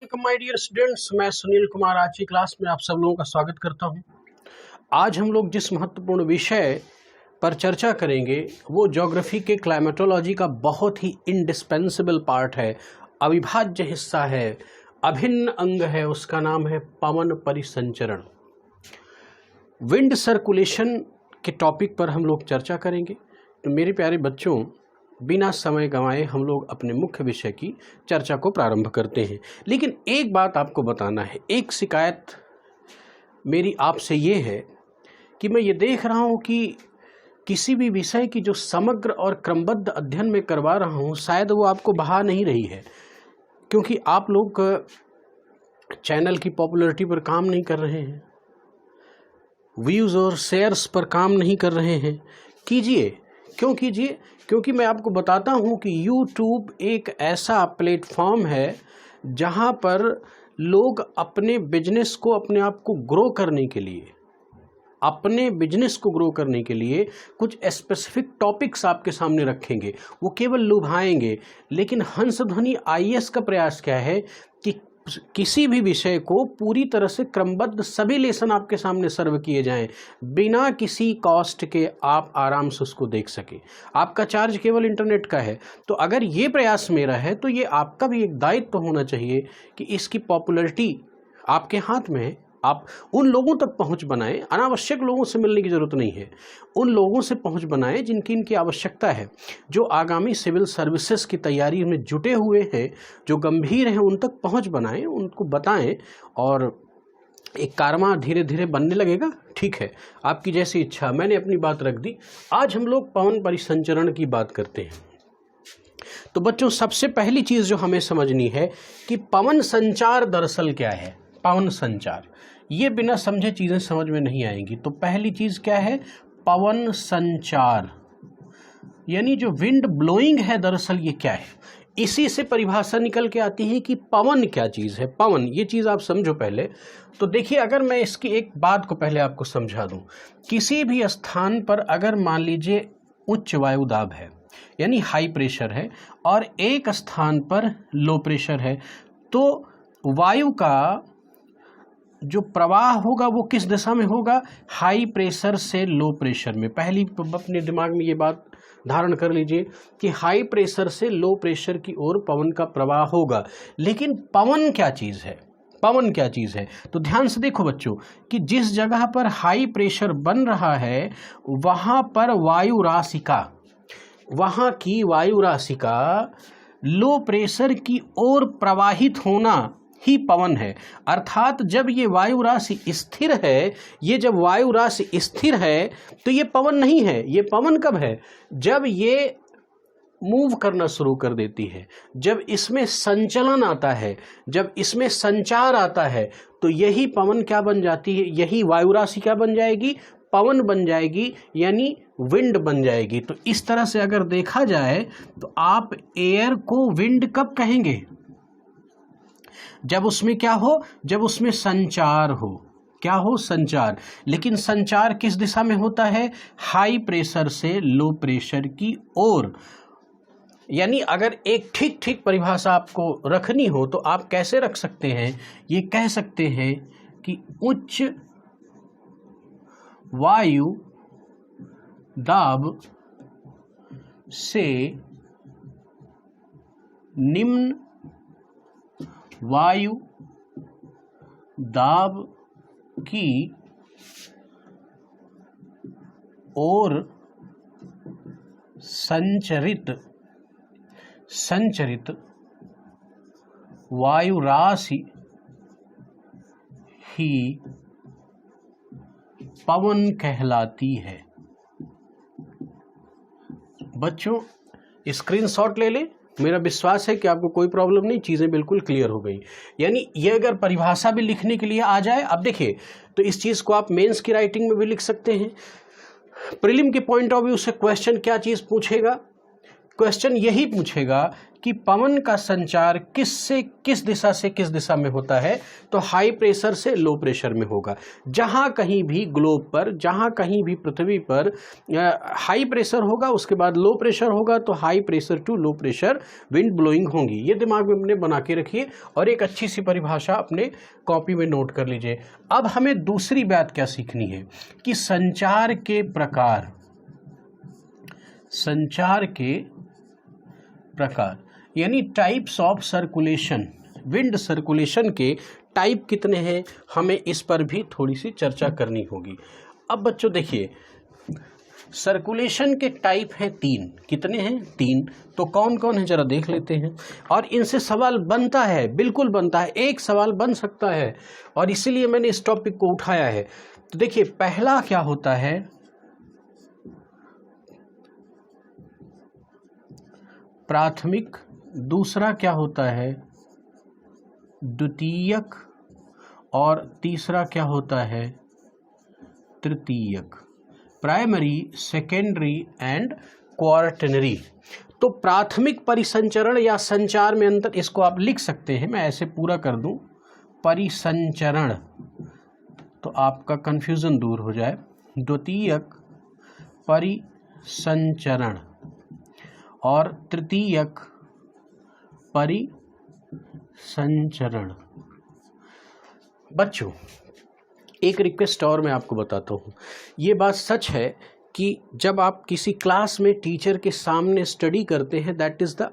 Welcome my dear students, मैं सुनील कुमार आज की क्लास में आप सब लोगों का स्वागत करता हूं। आज हम लोग जिस महत्वपूर्ण विषय पर चर्चा करेंगे वो ज्योग्राफी के क्लाइमेटोलॉजी का बहुत ही इंडिस्पेंसिबल पार्ट है, अविभाज्य हिस्सा है, अभिन्न अंग है। उसका नाम है पवन परिसंचरण। विंड सर्कुलेशन के टॉपिक पर हम लोग चर्चा करेंगे। तो मेरे प्यारे बच्चों, बिना समय गंवाए हम लोग अपने मुख्य विषय की चर्चा को प्रारंभ करते हैं। लेकिन एक बात आपको बताना है, एक शिकायत मेरी आपसे ये है कि मैं ये देख रहा हूँ कि किसी भी विषय की जो समग्र और क्रमबद्ध अध्ययन में करवा रहा हूँ, शायद वो आपको भा नहीं रही है, क्योंकि आप लोग चैनल की पॉपुलैरिटी पर काम नहीं कर रहे हैं, व्यूज़ और शेयर्स पर काम नहीं कर रहे हैं। कीजिए, क्यों कीजिए? क्योंकि मैं आपको बताता हूं कि YouTube एक ऐसा प्लेटफॉर्म है जहां पर लोग अपने बिजनेस को, अपने आप को ग्रो करने के लिए कुछ स्पेसिफिक टॉपिक्स आपके सामने रखेंगे। वो केवल लुभाएंगे, लेकिन हंसध्वनि IAS का प्रयास क्या है कि किसी भी विषय को पूरी तरह से क्रमबद्ध सभी लेसन आपके सामने सर्व किए जाएं, बिना किसी कॉस्ट के आप आराम से उसको देख सकें। आपका चार्ज केवल इंटरनेट का है। तो अगर ये प्रयास मेरा है तो ये आपका भी एक दायित्व होना चाहिए कि इसकी पॉपुलैरिटी आपके हाथ में है। आप उन लोगों तक पहुंच बनाएं, अनावश्यक लोगों से मिलने की ज़रूरत नहीं है। उन लोगों से पहुंच बनाएं इनकी आवश्यकता है, जो आगामी सिविल सर्विसेज की तैयारी में जुटे हुए हैं, जो गंभीर हैं, उन तक पहुंच बनाएं, उनको बताएं और एक कारवां धीरे धीरे बनने लगेगा। ठीक है, आपकी जैसी इच्छा। मैंने अपनी बात रख दी। आज हम लोग पवन परिसंचरण की बात करते हैं। तो बच्चों, सबसे पहली चीज़ जो हमें समझनी है कि पवन संचार दरअसल क्या है। पवन संचार, ये बिना समझे चीज़ें समझ में नहीं आएंगी। तो पहली चीज़ क्या है? पवन संचार, यानी जो विंड ब्लोइंग है, दरअसल ये क्या है? इसी से परिभाषा निकल के आती है कि पवन क्या चीज़ है। पवन, ये चीज़ आप समझो पहले। तो देखिए, अगर मैं इसकी एक बात को पहले आपको समझा दूं, किसी भी स्थान पर अगर मान लीजिए उच्च वायु दाब है, यानी हाई प्रेशर है, और एक स्थान पर लो प्रेशर है, तो वायु का जो प्रवाह होगा वो किस दिशा में होगा? हाई प्रेशर से लो प्रेशर में। पहली अपने दिमाग में ये बात धारण कर लीजिए कि हाई प्रेशर से लो प्रेशर की ओर पवन का प्रवाह होगा। लेकिन पवन क्या चीज़ है? पवन क्या चीज़ है? तो ध्यान से देखो बच्चों कि जिस जगह पर हाई प्रेशर बन रहा है, वहाँ पर वहाँ की वायु राशि का लो प्रेशर की ओर प्रवाहित होना ही पवन है। अर्थात जब ये वायु राशि स्थिर है, जब वायु राशि स्थिर है तो ये पवन नहीं है। ये पवन कब है? जब ये मूव करना शुरू कर देती है, जब इसमें संचलन आता है, जब इसमें संचार आता है, तो यही पवन क्या बन जाती है? यही वायु राशि क्या बन जाएगी? पवन बन जाएगी, यानी विंड बन जाएगी। तो इस तरह से अगर देखा जाए तो आप एयर को विंड कब कहेंगे? जब उसमें क्या हो? जब उसमें संचार हो। क्या हो? संचार। लेकिन संचार किस दिशा में होता है? हाई प्रेशर से लो प्रेशर की ओर। यानी अगर एक ठीक परिभाषा आपको रखनी हो तो आप कैसे रख सकते हैं? ये कह सकते हैं कि उच्च वायु दाब से निम्न वायु दाब की ओर संचरित वायु राशि ही पवन कहलाती है। बच्चों, स्क्रीनशॉट ले लें। मेरा विश्वास है कि आपको कोई प्रॉब्लम नहीं, चीज़ें बिल्कुल क्लियर हो गई। यानी ये अगर परिभाषा भी लिखने के लिए आ जाए, अब देखिए, तो इस चीज़ को आप मेंस की राइटिंग में भी लिख सकते हैं। प्रीलिम के पॉइंट ऑफ व्यू से क्वेश्चन क्या चीज़ पूछेगा? क्वेश्चन यही पूछेगा कि पवन का संचार किस दिशा से किस दिशा में होता है, तो हाई प्रेशर से लो प्रेशर में होगा। जहाँ कहीं भी ग्लोब पर, जहाँ कहीं भी पृथ्वी पर हाई प्रेशर होगा, उसके बाद लो प्रेशर होगा, तो high pressure to low pressure wind blowing होंगी। ये दिमाग में अपने बना के रखिए और एक अच्छी सी परिभाषा अपने कॉपी में नोट कर लीजिए। अब हमें दूसरी बात क्या सीखनी है कि संचार के प्रकार, संचार के प्रकार यानी types of circulation, wind circulation के टाइप कितने हैं, हमें इस पर भी थोड़ी सी चर्चा करनी होगी। अब बच्चों देखिए, सर्कुलेशन के टाइप हैं 3। कितने हैं? 3। तो कौन कौन है जरा देख लेते हैं। और इनसे सवाल बनता है, बिल्कुल बनता है, एक सवाल बन सकता है, और इसीलिए मैंने इस टॉपिक को उठाया है। तो देखिए, पहला क्या होता है, प्राथमिक। दूसरा क्या होता है, द्वितीयक। और तीसरा क्या होता है, तृतीयक। Primary, secondary and quaternary. तो प्राथमिक परिसंचरण या संचार में अंतर, इसको आप लिख सकते हैं, मैं ऐसे पूरा कर दूं, परिसंचरण, तो आपका कंफ्यूजन दूर हो जाए। द्वितीयक परिसंचरण और तृतीयक परिसंचरण। बच्चों एक रिक्वेस्ट और मैं आपको बताता हूँ, ये बात सच है कि जब आप किसी क्लास में टीचर के सामने स्टडी करते हैं, that is the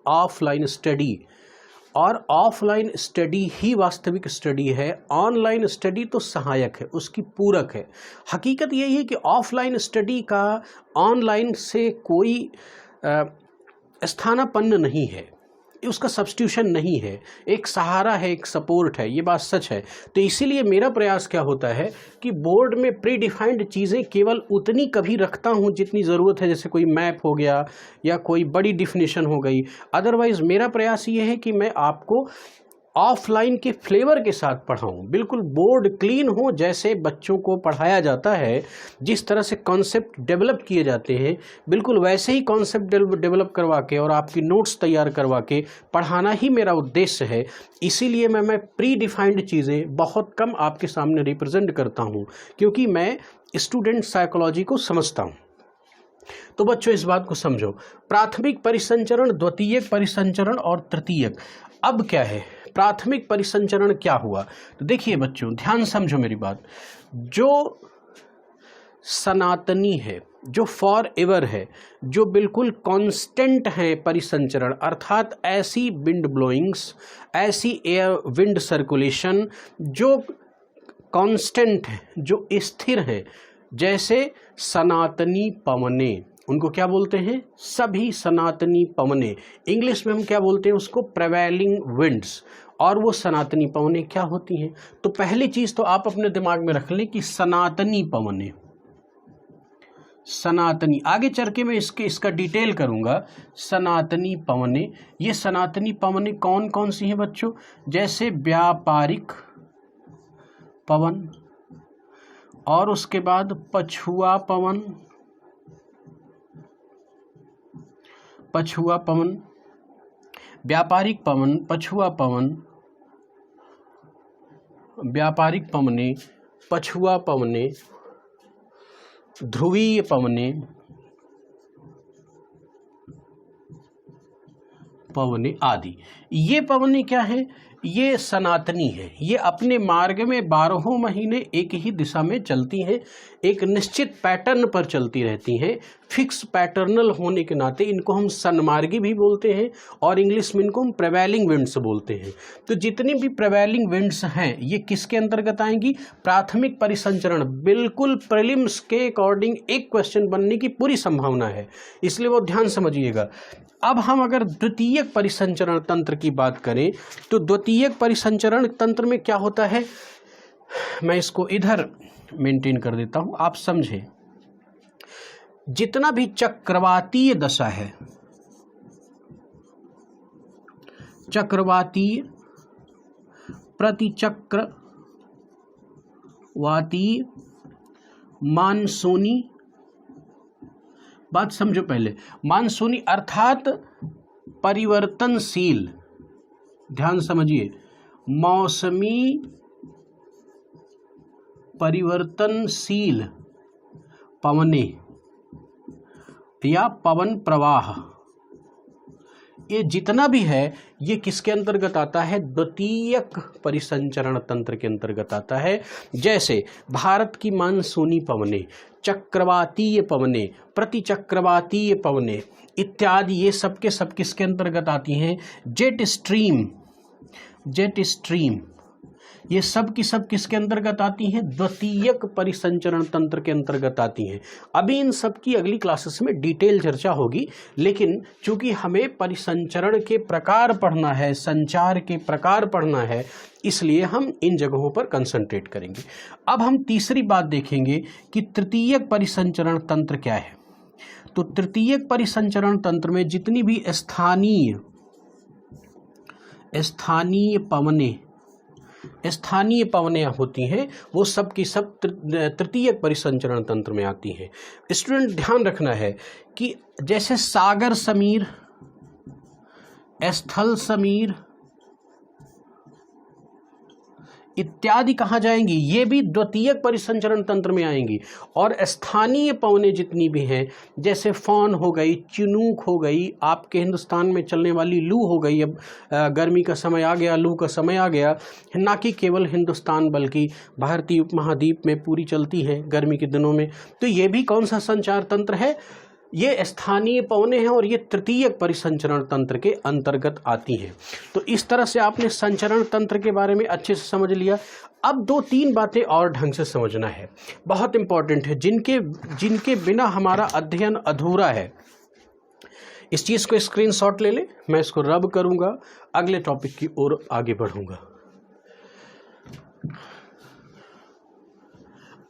offline study, और ऑफलाइन स्टडी ही वास्तविक स्टडी है। ऑनलाइन स्टडी तो सहायक है, उसकी पूरक है। हकीकत यही है कि ऑफलाइन स्टडी का ऑनलाइन से कोई स्थानापन्न नहीं है, उसका सब्स्टिट्यूशन नहीं है, एक सहारा है, एक सपोर्ट है, ये बात सच है। तो इसीलिए मेरा प्रयास क्या होता है कि बोर्ड में प्री डिफाइंड चीज़ें केवल उतनी कभी रखता हूँ जितनी ज़रूरत है, जैसे कोई मैप हो गया या कोई बड़ी डिफिनेशन हो गई। अदरवाइज़ मेरा प्रयास ये है कि मैं आपको ऑफलाइन के फ्लेवर के साथ पढ़ाऊँ, बिल्कुल बोर्ड क्लीन हो, जैसे बच्चों को पढ़ाया जाता है, जिस तरह से कॉन्सेप्ट डेवलप किए जाते हैं, बिल्कुल वैसे ही कॉन्सेप्ट डेवलप करवा के और आपकी नोट्स तैयार करवा के पढ़ाना ही मेरा उद्देश्य है। इसीलिए मैं प्री डिफाइंड चीज़ें बहुत कम आपके सामने रिप्रेजेंट करता हूँ, क्योंकि मैं स्टूडेंट साइकोलॉजी को समझता हूँ। तो बच्चों इस बात को समझो, प्राथमिक परिसंचरण, द्वितीयक परिसंचरण और तृतीयक। अब क्या है, प्राथमिक परिसंचरण क्या हुआ, तो देखिए बच्चों ध्यान समझो मेरी बात। जो सनातनी है, जो फॉर एवर है, जो बिल्कुल कांस्टेंट है परिसंचरण, अर्थात ऐसी विंड ब्लोइंग्स, ऐसी एयर विंड सर्कुलेशन जो कांस्टेंट है, जो स्थिर है, जैसे सनातनी पवनें, उनको क्या बोलते हैं, सभी सनातनी पवनें। इंग्लिश में हम क्या बोलते हैं उसको, प्रेवेलिंग विंड्स। और वो सनातनी पवनें क्या होती हैं, तो पहली चीज़ तो आप अपने दिमाग में रख लें कि सनातनी पवनें, सनातनी, आगे चल के मैं इसका डिटेल करूंगा। सनातनी पवनें, ये सनातनी पवनें कौन कौन सी हैं बच्चों, जैसे व्यापारिक पवन, और उसके बाद पछुआ पवन, पछुआ पवन, व्यापारिक पवन, पछुआ पवन, व्यापारिक पवनें, पछुआ पवनें, ध्रुवीय पवनें, पवनें आदि। ये पवनें क्या हैं, ये सनातनी है, ये अपने मार्ग में 12 महीने एक ही दिशा में चलती हैं, एक निश्चित पैटर्न पर चलती रहती हैं। फिक्स पैटर्नल होने के नाते इनको हम सन्मार्गी भी बोलते हैं, और इंग्लिश में इनको हम प्रेवेलिंग विंड्स बोलते हैं। तो जितनी भी प्रेवेलिंग विंड्स हैं ये किसके अंतर्गत आएंगी, प्राथमिक परिसंचरण। बिल्कुल प्रीलिम्स के अकॉर्डिंग एक क्वेश्चन बनने की पूरी संभावना है, इसलिए वो ध्यान समझिएगा। अब हम अगर द्वितीयक परिसंचरण तंत्र की बात करें, तो द्वितीयक परिसंचरण तंत्र में क्या होता है, मैं इसको इधर मेंटेन कर देता हूं, आप समझें। जितना भी चक्रवातीय दशा है, चक्रवातीय, प्रतिचक्रवातीय, मानसूनी, बात समझो पहले। मानसूनी अर्थात परिवर्तनशील, ध्यान समझिए, मौसमी परिवर्तनशील पवनें या पवन प्रवाह, ये जितना भी है ये किसके अंतर्गत आता है? द्वितीयक परिसंचरण तंत्र के अंतर्गत आता है। जैसे भारत की मानसूनी पवनें, चक्रवातीय पवनें, प्रतिचक्रवातीय पवनें इत्यादि, ये सब के सब किसके अंतर्गत आती हैं? जेट स्ट्रीम, ये सब की सब किसके अंतर्गत आती हैं? द्वितीयक परिसंचरण तंत्र के अंतर्गत आती हैं। अभी इन सब की अगली क्लासेस में डिटेल चर्चा होगी, लेकिन चूंकि हमें परिसंचरण के प्रकार पढ़ना है, संचार के प्रकार पढ़ना है, इसलिए हम इन जगहों पर कंसंट्रेट करेंगे। अब हम तीसरी बात देखेंगे कि तृतीयक परिसंचरण तंत्र क्या है। तो तृतीयक परिसंचरण तंत्र में जितनी भी स्थानीय पवनें होती हैं वो सब की सब तृतीयक परिसंचरण तंत्र में आती हैं। स्टूडेंट ध्यान रखना है कि जैसे सागर समीर, स्थल समीर इत्यादि कहाँ जाएंगी? ये भी द्वितीयक परिसंचरण तंत्र में आएंगी। और स्थानीय पवनें जितनी भी हैं, जैसे फौन हो गई, चिनूक हो गई, आपके हिंदुस्तान में चलने वाली लू हो गई, अब गर्मी का समय आ गया, लू का समय आ गया, ना कि केवल हिंदुस्तान बल्कि भारतीय उपमहाद्वीप में पूरी चलती हैं गर्मी के दिनों में, तो ये भी कौन सा संचार तंत्र है? ये स्थानीय पवनें हैं और ये तृतीयक परिसंचरण तंत्र के अंतर्गत आती हैं। तो इस तरह से आपने संचरण तंत्र के बारे में अच्छे से समझ लिया। अब 2-3 बातें और ढंग से समझना है, बहुत इंपॉर्टेंट है, जिनके बिना हमारा अध्ययन अधूरा है। इस चीज़ को स्क्रीनशॉट ले ले, मैं इसको रब करूंगा, अगले टॉपिक की ओर आगे बढ़ूंगा।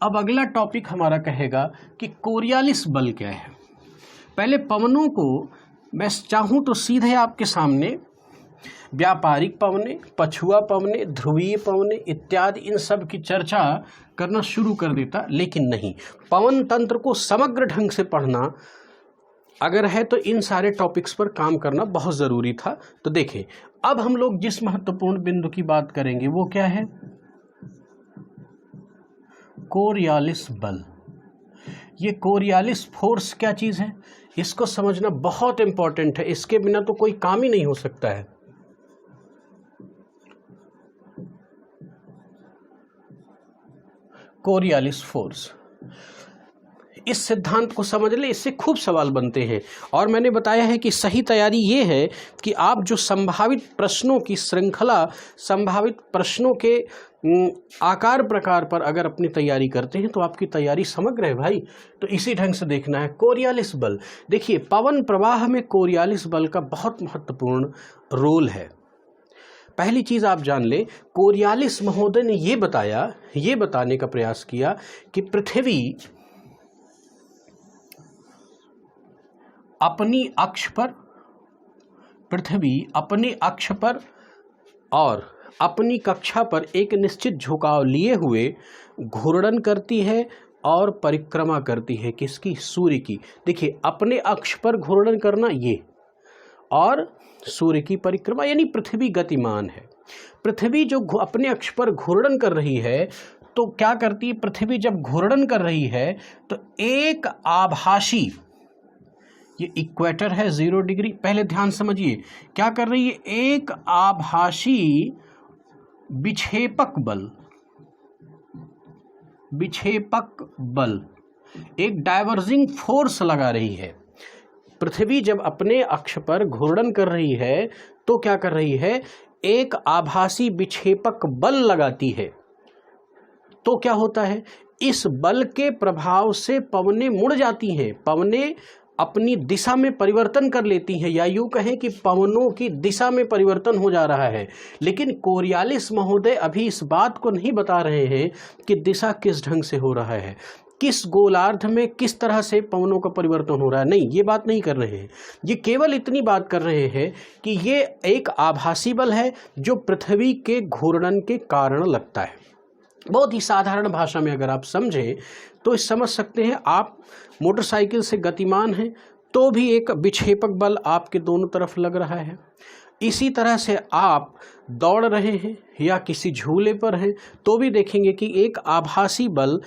अब अगला टॉपिक हमारा कहेगा कि कोरियालिस बल क्या है। पहले पवनों को मैं चाहूँ तो सीधे आपके सामने व्यापारिक पवनें, पछुआ पवनें, ध्रुवीय पवनें इत्यादि इन सब की चर्चा करना शुरू कर देता, लेकिन नहीं, पवन तंत्र को समग्र ढंग से पढ़ना अगर है तो इन सारे टॉपिक्स पर काम करना बहुत ज़रूरी था। तो देखें, अब हम लोग जिस महत्वपूर्ण बिंदु की बात करेंगे वो क्या है? कोरियालिस बल। ये कोरियालिस फोर्स क्या चीज़ है, इसको समझना बहुत इंपॉर्टेंट है, इसके बिना तो कोई काम ही नहीं हो सकता है। कोरियालिस फोर्स, इस सिद्धांत को समझ ले, इससे खूब सवाल बनते हैं। और मैंने बताया है कि सही तैयारी ये है कि आप जो संभावित प्रश्नों की श्रृंखला, संभावित प्रश्नों के आकार प्रकार पर अगर अपनी तैयारी करते हैं तो आपकी तैयारी समग्र है भाई। तो इसी ढंग से देखना है। कोरियालिस बल, देखिए पवन प्रवाह में कोरियालिस बल का बहुत महत्वपूर्ण रोल है। पहली चीज़ आप जान ले, कोरियालिस महोदय ने ये बताने का प्रयास किया कि पृथ्वी अपने अक्ष पर और अपनी कक्षा पर एक निश्चित झुकाव लिए हुए घूर्णन करती है और परिक्रमा करती है। किसकी? सूर्य की। देखिए, अपने अक्ष पर घूर्णन करना ये, और सूर्य की परिक्रमा, यानी पृथ्वी गतिमान है। पृथ्वी जो अपने अक्ष पर घूर्णन कर रही है तो क्या करती है? पृथ्वी जब घूर्णन कर रही है तो एक आभासी, ये इक्वेटर है 0 डिग्री, पहले ध्यान समझिए क्या कर रही है, एक आभासी विक्षेपक बल, एक डाइवर्जिंग फोर्स लगा रही है। पृथ्वी जब अपने अक्ष पर घूर्णन कर रही है तो क्या कर रही है, एक आभासी विक्षेपक बल लगाती है। तो क्या होता है, इस बल के प्रभाव से पवनें मुड़ जाती हैं, पवनें अपनी दिशा में परिवर्तन कर लेती हैं, या यूं कहें कि पवनों की दिशा में परिवर्तन हो जा रहा है। लेकिन कोरियालिस महोदय अभी इस बात को नहीं बता रहे हैं कि दिशा किस ढंग से हो रहा है, किस गोलार्ध में किस तरह से पवनों का परिवर्तन हो रहा है। नहीं, ये बात नहीं कर रहे हैं। ये केवल इतनी बात कर रहे हैं कि ये एक आभासी बल है जो पृथ्वी के घूर्णन के कारण लगता है। बहुत ही साधारण भाषा में अगर आप समझें तो समझ सकते हैं। आप मोटरसाइकिल से गतिमान हैं तो भी एक विक्षेपक बल आपके दोनों तरफ लग रहा है। इसी तरह से आप दौड़ रहे हैं या किसी झूले पर हैं तो भी देखेंगे कि एक आभासी बल,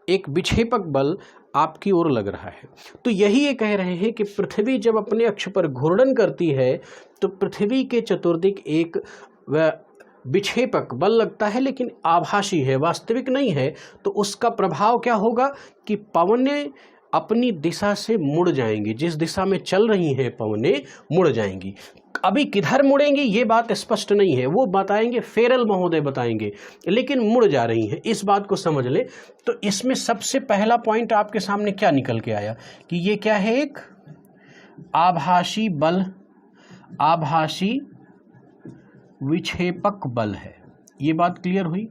एक विक्षेपक बल आपकी ओर लग रहा है। तो यही ये कह रहे हैं कि पृथ्वी जब अपने अक्ष पर घूर्णन करती है तो पृथ्वी के चतुर्दिक एक विक्षेपक बल लगता है, लेकिन आभासी है, वास्तविक नहीं है। तो उसका प्रभाव क्या होगा कि पवनें अपनी दिशा से मुड़ जाएंगी, जिस दिशा में चल रही हैं पवनें मुड़ जाएंगी। अभी किधर मुड़ेंगी ये बात स्पष्ट नहीं है, वो बताएंगे, फेरल महोदय बताएंगे, लेकिन मुड़ जा रही हैं, इस बात को समझ ले। तो इसमें सबसे पहला पॉइंट आपके सामने क्या निकल के आया कि ये क्या है, एक आभासी बल, आभासी विक्षेपक बल है। ये बात क्लियर हुई,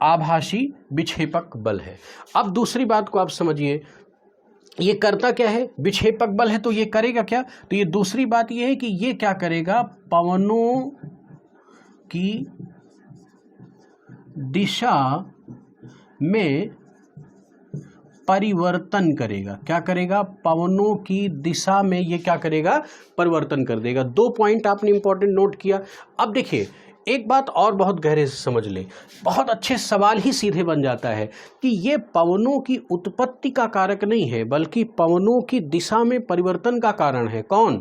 आभासी विक्षेपक बल है। अब दूसरी बात को आप समझिए, ये करता क्या है, विक्षेपक बल है तो ये करेगा क्या, तो ये दूसरी बात ये है कि ये क्या करेगा, पवनों की दिशा में परिवर्तन करेगा। क्या करेगा, पवनों की दिशा में ये क्या करेगा, परिवर्तन कर देगा। 2 पॉइंट आपने इंपॉर्टेंट नोट किया। अब देखिए एक बात और बहुत गहरे से समझ ले, बहुत अच्छे सवाल ही सीधे बन जाता है कि ये पवनों की उत्पत्ति का कारक नहीं है, बल्कि पवनों की दिशा में परिवर्तन का कारण है। कौन,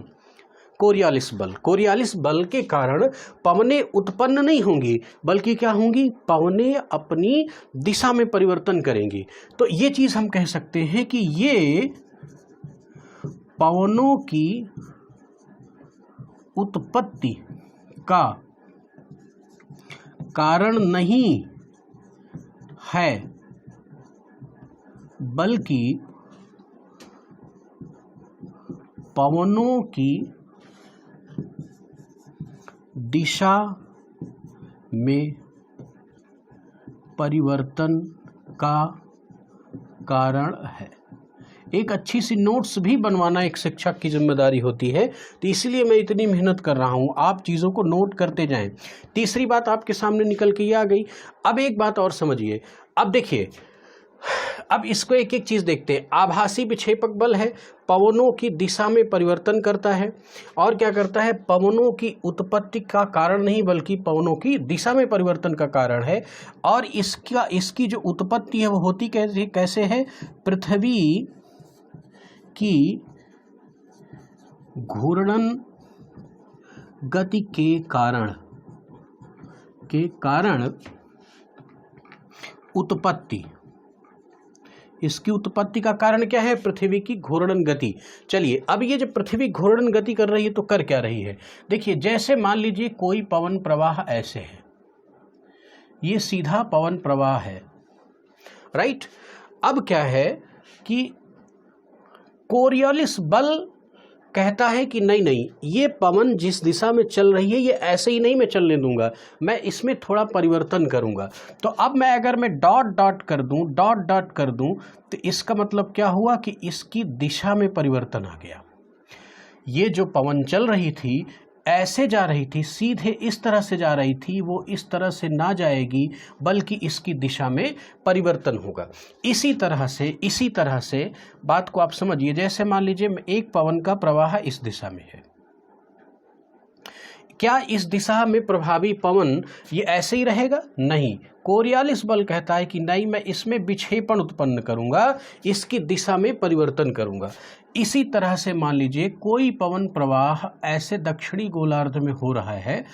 कोरियालिस बल। कोरियालिस बल के कारण पवनें उत्पन्न नहीं होंगी, बल्कि क्या होंगी, पवनें अपनी दिशा में परिवर्तन करेंगी। तो ये चीज हम कह सकते हैं कि ये पवनों की उत्पत्ति का कारण नहीं है, बल्कि पवनों की दिशा में परिवर्तन का कारण है। एक अच्छी सी नोट्स भी बनवाना एक शिक्षक की जिम्मेदारी होती है, तो इसलिए मैं इतनी मेहनत कर रहा हूँ, आप चीज़ों को नोट करते जाएं। तीसरी बात आपके सामने निकल के ये आ गई। अब एक बात और समझिए, अब देखिए, अब इसको एक एक चीज़ देखते हैं। आभासी विक्षेपक बल है, पवनों की दिशा में परिवर्तन करता है, और क्या करता है, पवनों की उत्पत्ति का कारण नहीं बल्कि पवनों की दिशा में परिवर्तन का कारण है। और इसकी जो उत्पत्ति है वो होती कैसे है, पृथ्वी की घूर्णन गति के कारण उत्पत्ति, इसकी उत्पत्ति का कारण क्या है, पृथ्वी की घूर्णन गति। चलिए अब ये जब पृथ्वी घूर्णन गति कर रही है तो कर क्या रही है, देखिए जैसे मान लीजिए कोई पवन प्रवाह ऐसे है, ये सीधा पवन प्रवाह है, राइट। अब क्या है कि कोरियोलिस बल कहता है कि नहीं नहीं, ये पवन जिस दिशा में चल रही है ये ऐसे ही नहीं मैं चलने दूंगा, मैं इसमें थोड़ा परिवर्तन करूंगा। तो अब अगर मैं डॉट डॉट कर दूं तो इसका मतलब क्या हुआ कि इसकी दिशा में परिवर्तन आ गया। ये जो पवन चल रही थी, ऐसे जा रही थी, सीधे इस तरह से जा रही थी, वो इस तरह से ना जाएगी बल्कि इसकी दिशा में परिवर्तन होगा। इसी तरह से बात को आप समझिए, जैसे मान लीजिए एक पवन का प्रवाह इस दिशा में है, क्या इस दिशा में प्रभावी पवन ये ऐसे ही रहेगा, नहीं। कोरियोलिस बल कहता है कि नहीं, मैं इसमें विक्षेपण उत्पन्न करूंगा, इसकी दिशा में परिवर्तन करूंगा। इसी तरह से मान लीजिए कोई पवन प्रवाह ऐसे दक्षिणी गोलार्ध में हो रहा है,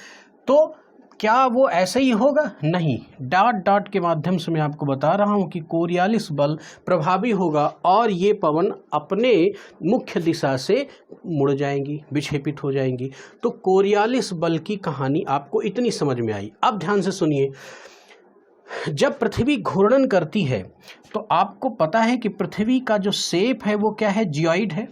तो क्या वो ऐसे ही होगा, नहीं। डॉट डॉट के माध्यम से मैं आपको बता रहा हूं कि कोरियोलिस बल प्रभावी होगा और ये पवन अपने मुख्य दिशा से मुड़ जाएंगी, विक्षेपित हो जाएंगी। तो कोरियोलिस बल की कहानी आपको इतनी समझ में आई। अब ध्यान से सुनिए, जब पृथ्वी घूर्णन करती है तो आपको पता है कि पृथ्वी का जो शेप है वो क्या है, जियोइड है,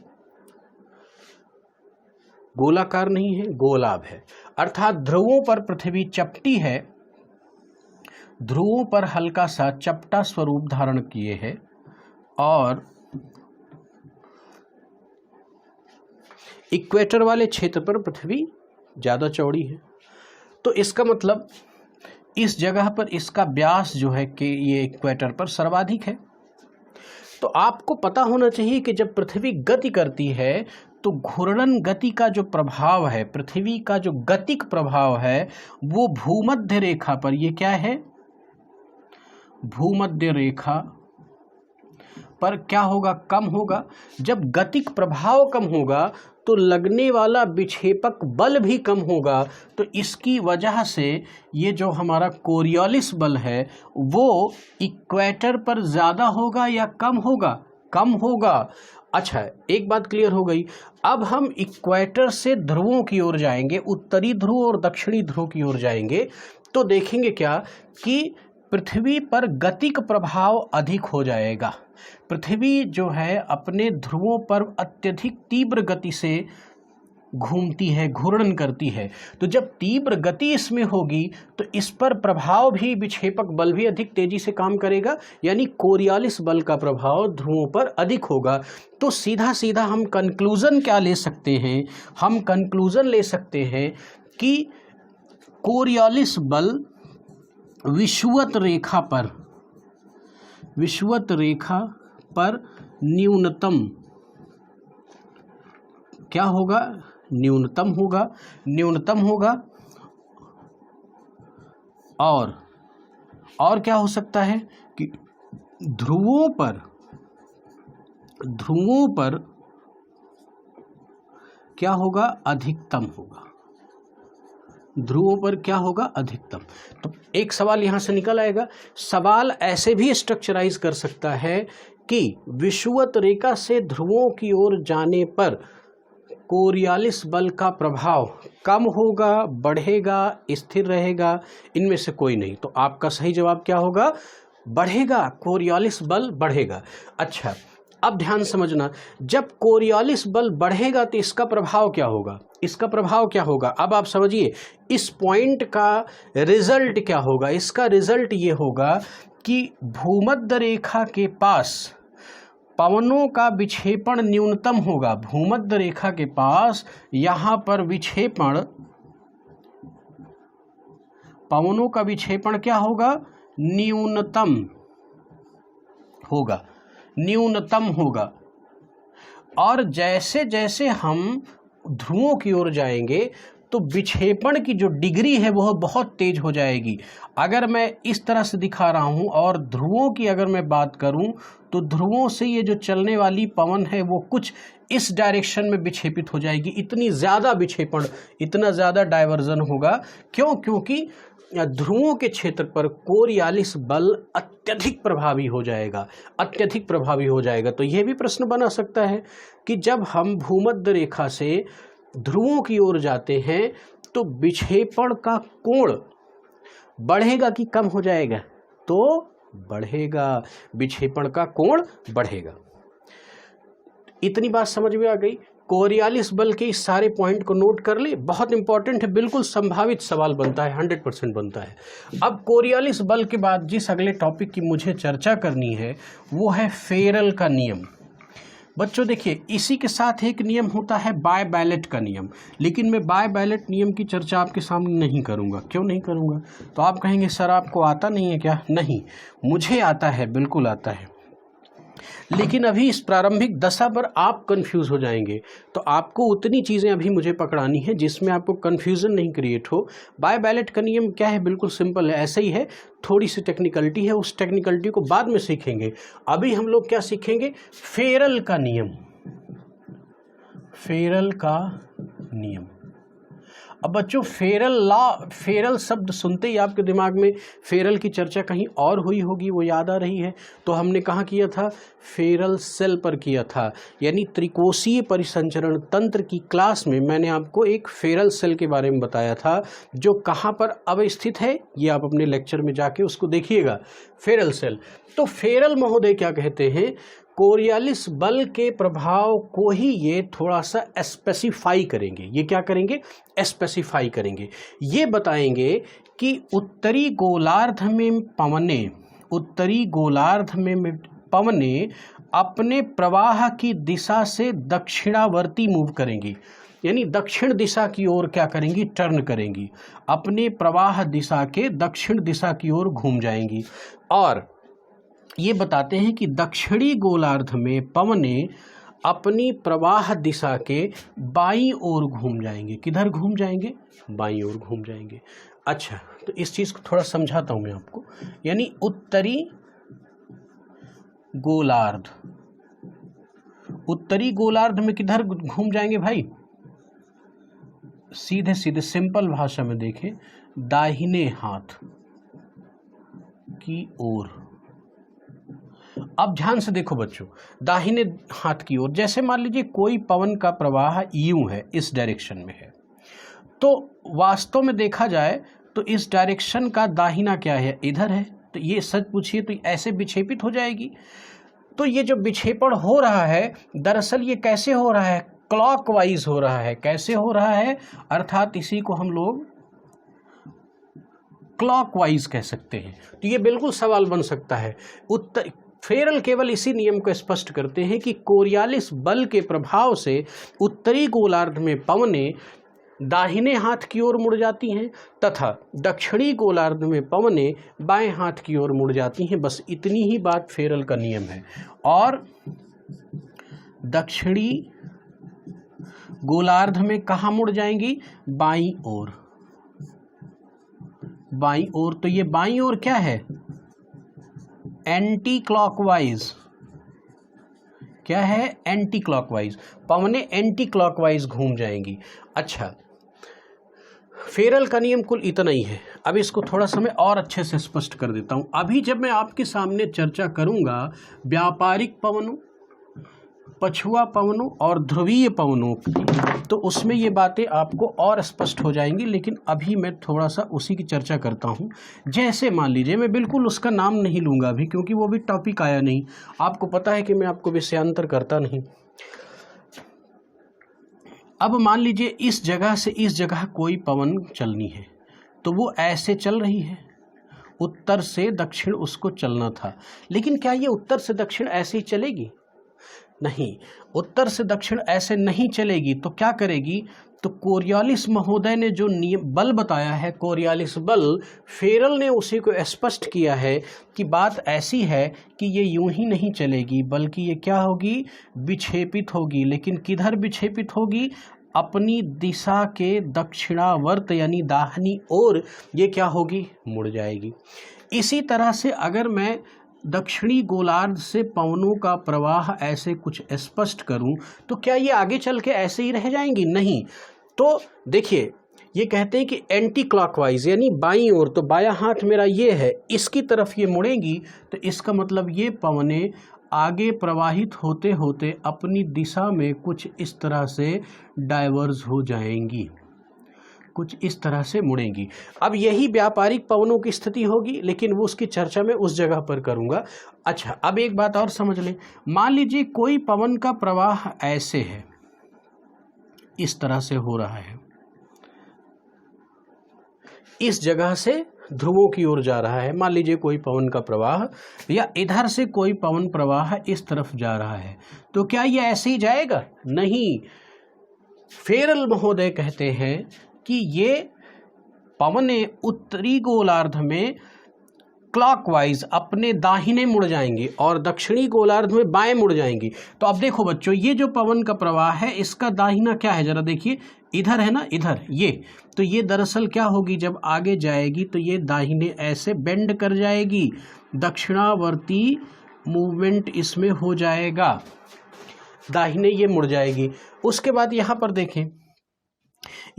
गोलाकार नहीं है, गोलाभ है। अर्थात ध्रुवों पर पृथ्वी चपटी है, ध्रुवों पर हल्का सा चपटा स्वरूप धारण किए है, और इक्वेटर वाले क्षेत्र पर पृथ्वी ज्यादा चौड़ी है। तो इसका मतलब इस जगह पर इसका व्यास जो है कि ये इक्वेटर पर सर्वाधिक है। तो आपको पता होना चाहिए कि जब पृथ्वी गति करती है तो तो घूर्णन गति का जो प्रभाव है, पृथ्वी का जो गतिक प्रभाव है, वो भूमध्य रेखा पर, ये क्या है, भूमध्य रेखा पर क्या होगा, कम होगा। जब गतिक प्रभाव कम होगा तो लगने वाला विक्षेपक बल भी कम होगा। तो इसकी वजह से ये जो हमारा कोरियोलिस बल है वो इक्वेटर पर ज़्यादा होगा या कम होगा, कम होगा। अच्छा, एक बात क्लियर हो गई। अब हम इक्वेटर से ध्रुवों की ओर जाएंगे, उत्तरी ध्रुव और दक्षिणी ध्रुव की ओर जाएंगे, तो देखेंगे क्या कि पृथ्वी पर गतिक प्रभाव अधिक हो जाएगा। पृथ्वी जो है अपने ध्रुवों पर अत्यधिक तीव्र गति से घूमती है, घूर्णन करती है। तो जब तीव्र गति इसमें होगी तो इस पर प्रभाव भी, विक्षेपक बल भी अधिक तेजी से काम करेगा, यानी कोरियोलिस बल का प्रभाव ध्रुवों पर अधिक होगा। तो सीधा सीधा हम कंक्लूजन क्या ले सकते हैं, हम कंक्लूजन ले सकते हैं कि कोरियोलिस बल विषुवत रेखा पर न्यूनतम क्या होगा, न्यूनतम होगा। और क्या हो सकता है कि ध्रुवों पर क्या होगा, अधिकतम होगा। ध्रुवों पर क्या होगा, अधिकतम। तो एक सवाल यहां से निकल आएगा। सवाल ऐसे भी स्ट्रक्चराइज कर सकता है कि विषुवत रेखा से ध्रुवों की ओर जाने पर कोरियोलिस बल का प्रभाव कम होगा, बढ़ेगा, स्थिर रहेगा, इनमें से कोई नहीं। तो आपका सही जवाब क्या होगा, बढ़ेगा, कोरियोलिस बल बढ़ेगा। अच्छा, अब ध्यान समझना, जब कोरियोलिस बल बढ़ेगा तो इसका प्रभाव क्या होगा, इसका प्रभाव क्या होगा। अब आप समझिए इस पॉइंट का रिजल्ट क्या होगा। इसका रिजल्ट ये होगा कि भूमध्य रेखा के पास पवनों का विक्षेपण न्यूनतम होगा। भूमध्य रेखा के पास यहाँ पर विक्षेपण, पवनों का विक्षेपण क्या होगा, न्यूनतम होगा। और जैसे जैसे हम ध्रुवों की ओर जाएंगे तो विक्षेपण की जो डिग्री है वह बहुत तेज हो जाएगी। अगर मैं इस तरह से दिखा रहा हूं और ध्रुवों की अगर मैं बात करूं तो ध्रुवों से ये जो चलने वाली पवन है वो कुछ इस डायरेक्शन में विक्षेपित हो जाएगी। इतनी ज़्यादा विक्षेपण, इतना ज़्यादा डायवर्जन होगा। क्यों? क्योंकि ध्रुवों के क्षेत्र पर कोरियोलिस बल अत्यधिक प्रभावी हो जाएगा। तो यह भी प्रश्न बना सकता है कि जब हम भूमध्य रेखा से ध्रुवों की ओर जाते हैं तो विक्षेपण का कोण बढ़ेगा कि कम हो जाएगा, तो बढ़ेगा, विक्षेपण का कोण बढ़ेगा। इतनी बात समझ में आ गई। कोरियोलिस बल के इस सारे पॉइंट को नोट कर ले, बहुत इंपॉर्टेंट है, बिल्कुल संभावित सवाल बनता है, 100% बनता है। अब कोरियोलिस बल के बाद जिस अगले टॉपिक की मुझे चर्चा करनी है वो है फेरल का नियम। बच्चों देखिए, इसी के साथ एक नियम होता है बाय बैलेट का नियम, लेकिन मैं बाय बैलेट नियम की चर्चा आपके सामने नहीं करूंगा। क्यों नहीं करूंगा? तो आप कहेंगे सर आपको आता नहीं है क्या? नहीं, मुझे आता है, बिल्कुल आता है, लेकिन अभी इस प्रारंभिक दशा पर आप कंफ्यूज हो जाएंगे। तो आपको उतनी चीज़ें अभी मुझे पकड़ानी है जिसमें आपको कंफ्यूजन नहीं क्रिएट हो। बाय बैलेट का नियम क्या है? बिल्कुल सिंपल है, ऐसे ही है, थोड़ी सी टेक्निकलिटी है, उस टेक्निकलिटी को बाद में सीखेंगे। अभी हम लोग क्या सीखेंगे? फेरल का नियम। फेरल का नियम। अब बच्चों फेरल शब्द सुनते ही आपके दिमाग में फेरल की चर्चा कहीं और हुई होगी, वो याद आ रही है। तो हमने कहाँ किया था? फेरल सेल पर किया था, यानी त्रिकोशीय परिसंचरण तंत्र की क्लास में मैंने आपको एक फेरल सेल के बारे में बताया था, जो कहाँ पर अवस्थित है ये आप अपने लेक्चर में जाके उसको देखिएगा। Feral cell. तो फेरल महोदय क्या कहते हैं? कोरियोलिस बल के प्रभाव को ही ये थोड़ा सा स्पेसिफाई करेंगे। ये क्या करेंगे? स्पेसिफाई करेंगे। ये बताएंगे कि उत्तरी गोलार्ध में पवनें अपने प्रवाह की दिशा से दक्षिणावर्ती मूव करेंगी, यानी दक्षिण दिशा की ओर क्या करेंगी? टर्न करेंगी, अपने प्रवाह दिशा के दक्षिण दिशा की ओर घूम जाएंगी। और ये बताते हैं कि दक्षिणी गोलार्ध में पवनें अपनी प्रवाह दिशा के बाईं ओर घूम जाएंगे। किधर घूम जाएंगे? बाईं ओर घूम जाएंगे। अच्छा, तो इस चीज़ को थोड़ा समझाता हूँ मैं आपको। यानी उत्तरी गोलार्ध, उत्तरी गोलार्ध में किधर घूम जाएंगे भाई? सीधे सीधे सिंपल भाषा में देखें, दाहिने हाथ की ओर। अब ध्यान से देखो बच्चों, दाहिने हाथ की ओर, जैसे मान लीजिए कोई पवन का प्रवाह यूं है, इस डायरेक्शन में है, तो वास्तव में देखा जाए तो इस डायरेक्शन का दाहिना क्या है? इधर है। तो ये सच पूछिए तो ऐसे विक्षेपित हो जाएगी। तो ये जो विक्षेपण हो रहा है, दरअसल ये कैसे हो रहा है? क्लॉकवाइज हो रहा है। कैसे हो रहा है? अर्थात इसी को हम लोग क्लॉकवाइज कह सकते हैं। तो ये बिल्कुल सवाल बन सकता है। फेरल केवल इसी नियम को स्पष्ट करते हैं कि कोरियालिस बल के प्रभाव से उत्तरी गोलार्ध में पवनें दाहिने हाथ की ओर मुड़ जाती हैं तथा दक्षिणी गोलार्ध में पवनें बाएं हाथ की ओर मुड़ जाती हैं। बस इतनी ही बात फेरल का नियम है। और दक्षिणी गोलार्ध में कहाँ मुड़ जाएंगी? बाईं ओर। बाईं ओर, तो ये बाईं ओर क्या है? Anticlockwise. क्या है? Anticlockwise. पवनें एंटी क्लॉकवाइज घूम जाएंगी। अच्छा, फेरल का नियम कुल इतना ही है। अब इसको थोड़ा सा मैं और अच्छे से स्पष्ट कर देता हूं। अभी जब मैं आपके सामने चर्चा करूंगा व्यापारिक पवनों, पछुआ पवनों और ध्रुवीय पवनों की, तो उसमें ये बातें आपको और स्पष्ट हो जाएंगी। लेकिन अभी मैं थोड़ा सा उसी की चर्चा करता हूं। जैसे मान लीजिए, मैं बिल्कुल उसका नाम नहीं लूँगा अभी, क्योंकि वो भी टॉपिक आया नहीं। आपको पता है कि मैं आपको विषयांतर करता नहीं। अब मान लीजिए इस जगह से इस जगह कोई पवन चलनी है, तो वो ऐसे चल रही है। उत्तर से दक्षिण उसको चलना था, लेकिन क्या ये उत्तर से दक्षिण ऐसे ही चलेगी? नहीं, उत्तर से दक्षिण ऐसे नहीं चलेगी। तो क्या करेगी? तो कोरियालिस महोदय ने जो नियम बल बताया है, कोरियालिस बल, फेरल ने उसी को स्पष्ट किया है कि बात ऐसी है कि ये यूं ही नहीं चलेगी, बल्कि ये क्या होगी? विक्षेपित होगी। लेकिन किधर विक्षेपित होगी? अपनी दिशा के दक्षिणावर्त यानी दाहिनी ओर ये क्या होगी? मुड़ जाएगी। इसी तरह से अगर मैं दक्षिणी गोलार्ध से पवनों का प्रवाह ऐसे कुछ स्पष्ट करूं, तो क्या ये आगे चल के ऐसे ही रह जाएंगी? नहीं। तो देखिए, ये कहते हैं कि एंटी क्लॉकवाइज यानी बाईं ओर, तो बायां हाथ मेरा ये है, इसकी तरफ ये मुड़ेंगी। तो इसका मतलब ये पवनें आगे प्रवाहित होते होते अपनी दिशा में कुछ इस तरह से डाइवर्ज हो जाएंगी, कुछ इस तरह से मुड़ेंगी। अब यही व्यापारिक पवनों की स्थिति होगी, लेकिन वो उसकी चर्चा मैं उस जगह पर करूंगा। अच्छा, अब एक बात और समझ लें। मान लीजिए कोई पवन का प्रवाह ऐसे है, इस तरह से हो रहा है, इस जगह से ध्रुवों की ओर जा रहा है। मान लीजिए कोई पवन का प्रवाह, या इधर से कोई पवन प्रवाह इस तरफ जा रहा है, तो क्या ये ऐसे ही जाएगा? नहीं। फेरल महोदय कहते हैं कि ये पवनें उत्तरी गोलार्ध में क्लॉकवाइज अपने दाहिने मुड़ जाएंगी और दक्षिणी गोलार्ध में बाएं मुड़ जाएंगी। तो अब देखो बच्चों, ये जो पवन का प्रवाह है, इसका दाहिना क्या है? जरा देखिए, इधर है ना, इधर ये। तो ये दरअसल क्या होगी? जब आगे जाएगी तो ये दाहिने ऐसे बेंड कर जाएगी, दक्षिणावर्ती मूवमेंट इसमें हो जाएगा, दाहिने ये मुड़ जाएगी। उसके बाद यहाँ पर देखें,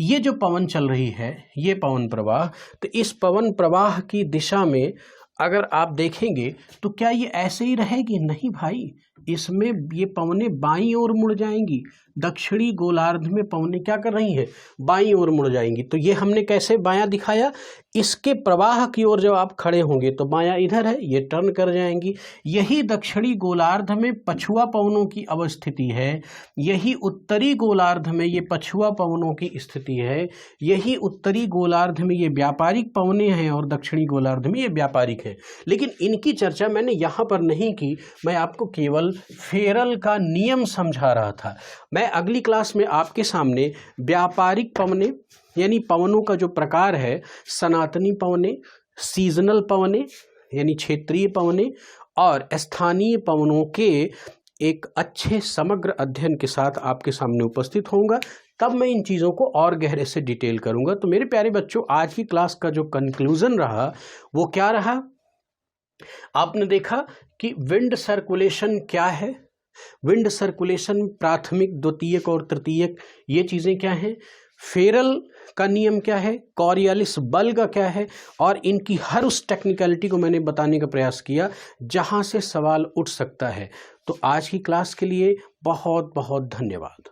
ये जो पवन चल रही है, ये पवन प्रवाह, तो इस पवन प्रवाह की दिशा में अगर आप देखेंगे तो क्या ये ऐसे ही रहेगी? नहीं भाई, इसमें ये पवनें बाईं ओर मुड़ जाएंगी। दक्षिणी गोलार्ध में पवनें क्या कर रही हैं? बाईं ओर मुड़ जाएंगी। तो ये हमने कैसे बायां दिखाया? इसके प्रवाह की ओर जब आप खड़े होंगे तो बायां इधर है, ये टर्न कर जाएंगी। यही दक्षिणी गोलार्ध में पछुआ पवनों की अवस्थिति है, यही उत्तरी गोलार्ध में ये पछुआ पवनों की स्थिति है, यही उत्तरी गोलार्ध में ये व्यापारिक पवनें हैं और दक्षिणी गोलार्ध में ये व्यापारिक है। लेकिन इनकी चर्चा मैंने यहाँ पर नहीं की, मैं आपको केवल फेरल का नियम समझा रहा था। मैं अगली क्लास में आपके सामने व्यापारिक पवनें यानी पवनों का जो प्रकार है, सनातनी पवनें, सीजनल पवनें यानी क्षेत्रीय पवनें और स्थानीय पवनों के एक अच्छे समग्र अध्ययन के साथ आपके सामने उपस्थित होऊंगा, तब मैं इन चीज़ों को और गहरे से डिटेल करूंगा। तो मेरे प्यारे बच्चों, आज की क्लास का जो कंक्लूजन रहा वो क्या रहा? आपने देखा कि विंड सर्कुलेशन क्या है, विंड सर्कुलेशन प्राथमिक, द्वितीयक और तृतीयक, ये चीज़ें क्या हैं, फेरल का नियम क्या है, कॉरियोलिस बल का क्या है, और इनकी हर उस टेक्निकलिटी को मैंने बताने का प्रयास किया जहां से सवाल उठ सकता है। तो आज की क्लास के लिए बहुत बहुत धन्यवाद।